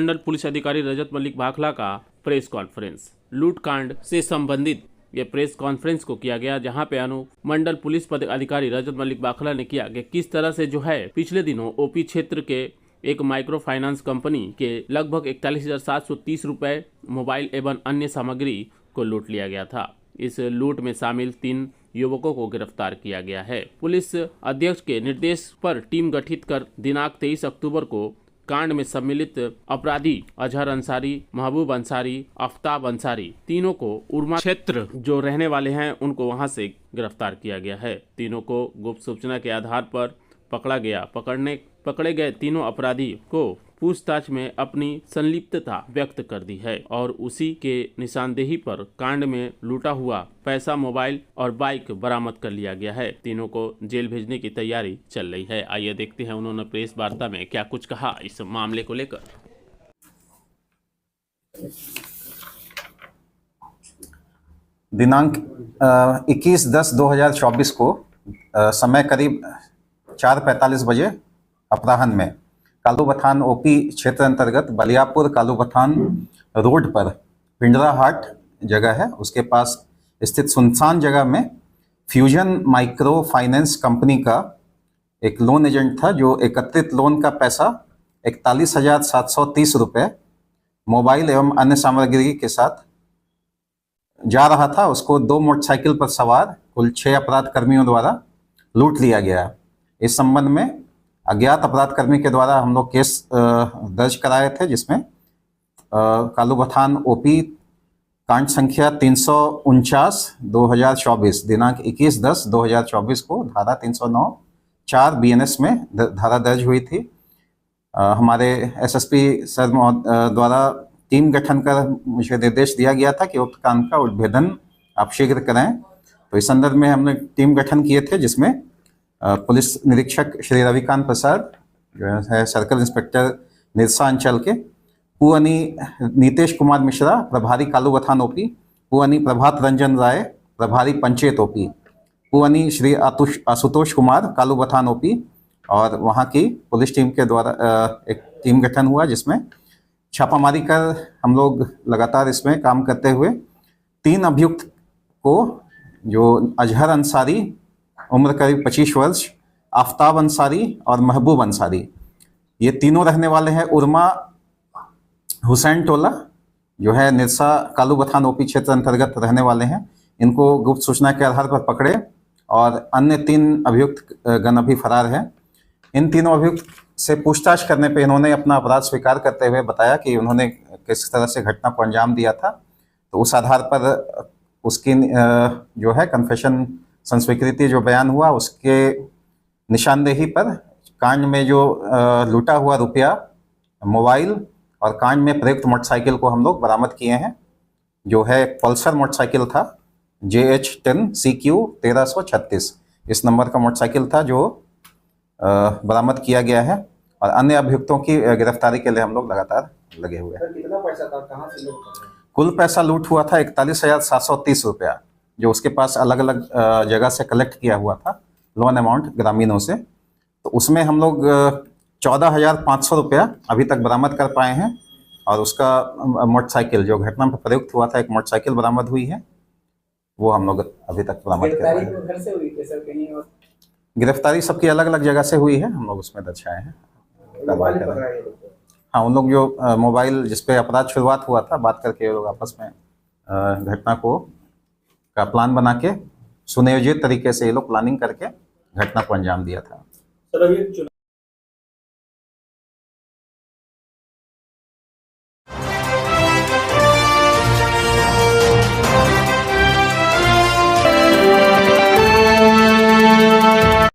मंडल police अधिकारी रजत मलिक भाखला का press conference. लूट कांड से संबंधित ये प्रेस कॉन्फ्रेंस को किया गया, जहां पे अनुमंडल पुलिस पद अधिकारी रजत मलिक भाखला ने किया कि किस तरह से जो है पिछले दिनों ओपी क्षेत्र के एक माइक्रो फाइनेंस कंपनी के लगभग 41,730 रुपए, मोबाइल एवं अन्य सामग्री को लूट लिया गया था। इस लूट में शामिल 3 युवकों को गिरफ्तार किया गया है। पुलिस अध्यक्ष के निर्देश पर टीम गठित कर दिनांक 23 अक्टूबर को कांड में सम्मिलित अपराधी अजहर अंसारी, महबूब अंसारी, आफ्ताब अंसारी, तीनों को उर्मा क्षेत्र जो रहने वाले हैं उनको वहां से गिरफ्तार किया गया है। तीनों को गुप्त सूचना के आधार पर पकड़ा गया। पकड़े गए तीनों अपराधी को पूछताछ में अपनी संलिप्तता व्यक्त कर दी है और उसी के निशानदेही पर कांड में लूटा हुआ पैसा, मोबाइल और बाइक बरामद कर लिया गया है। तीनों को जेल भेजने की तैयारी चल रही है। आइए देखते हैं उन्होंने प्रेस वार्ता में क्या कुछ कहा इस मामले को लेकर। दिनांक 21/10/2024 को समय करीब 4:45 बजे अपराह्न में कालूबथान ओपी क्षेत्र अंतर्गत बलियापुर कालूबथान रोड पर पिंडरा हाट जगह है, उसके पास स्थित सुनसान जगह में फ्यूजन माइक्रो फाइनेंस कंपनी का एक लोन एजेंट था जो एकत्रित लोन का पैसा 41,730 रुपये, मोबाइल एवं अन्य सामग्री के साथ जा रहा था। उसको 2 मोटरसाइकिल पर सवार कुल 6 अपराध कर्मियों द्वारा लूट लिया गया। इस संबंध में अज्ञात अपराध कर्मी के द्वारा हम लोग केस दर्ज कराए थे, जिसमें कालूबथान ओपी कांड संख्या 349/2024 दिनांक 21/10/2024 को धारा 309(4) BNS में धारा दर्ज हुई थी। हमारे एसएसपी सर द्वारा टीम गठन कर मुझे निर्देश दिया गया था कि उक्त कांड का उद्भेदन आप शीघ्र करें। तो इस संदर्भ में हमने टीम गठन किए थे, जिसमें पुलिस निरीक्षक श्री रविकांत प्रसाद जो है सर्कल इंस्पेक्टर निरसा अंचल के, पुअनी नीतेश कुमार मिश्रा प्रभारी कालूबथान ओपी, पुअनी प्रभात रंजन राय प्रभारी पंचायत ओपी, पुअनी श्री आशुतोष कुमार कालूबथान ओपी, और वहाँ की पुलिस टीम के द्वारा एक टीम गठन हुआ, जिसमें छापामारी कर हम लोग लगातार इसमें काम करते हुए 3 अभियुक्त को, जो अजहर अंसारी उम्र करीब 25 वर्ष, आफ्ताब अंसारी और महबूब अंसारी, ये तीनों रहने वाले हैं उर्मा हुसैन टोला, जो है निरसा कालूबथान ओपी क्षेत्र अंतर्गत रहने वाले हैं। इनको गुप्त सूचना के आधार पर पकड़े और अन्य 3 अभियुक्त गण अभी फरार हैं। इन तीनों अभियुक्त से पूछताछ करने पे इन्होंने अपना अपराध स्वीकार करते हुए बताया कि उन्होंने किस तरह से घटना को अंजाम दिया था। तो उस आधार पर उसकी जो है कन्फेशन संस्वीकृति जो बयान हुआ, उसके निशानदेही पर कांड में जो लूटा हुआ रुपया, मोबाइल और कांड में प्रयुक्त मोटरसाइकिल को हम लोग बरामद किए हैं, जो है पल्सर मोटरसाइकिल था JH10 CQ 1336 इस नंबर का मोटरसाइकिल था, जो बरामद किया गया है। और अन्य अभियुक्तों की गिरफ्तारी के लिए हम लोग लगातार लगे हुए हैं। कितना पैसा था, कहाँ से लूट कर रहे हैं? कुल पैसा लूट हुआ था 41,730 रुपया, जो उसके पास अलग अलग जगह से कलेक्ट किया हुआ था, लोन अमाउंट ग्रामीणों से। तो उसमें हम लोग 14,500 रुपया अभी तक बरामद कर पाए हैं, और उसका मोटरसाइकिल जो घटना में प्रयुक्त हुआ था, एक मोटरसाइकिल बरामद हुई है, वो हम लोग अभी तक बरामद कर पाए हैं। घर से हुई थी सर कहीं और? गिरफ्तारी सबकी अलग अलग जगह से हुई है, हम लोग उसमें दर्शाए हैं। हाँ, उन लोग जो मोबाइल जिसपे अपराध शुरुआत हुआ था, बात करके ये लोग आपस में घटना को का प्लान बना के सुनियोजित तरीके से ये लोग प्लानिंग करके घटना को अंजाम दिया था। सर, अभी चुनाव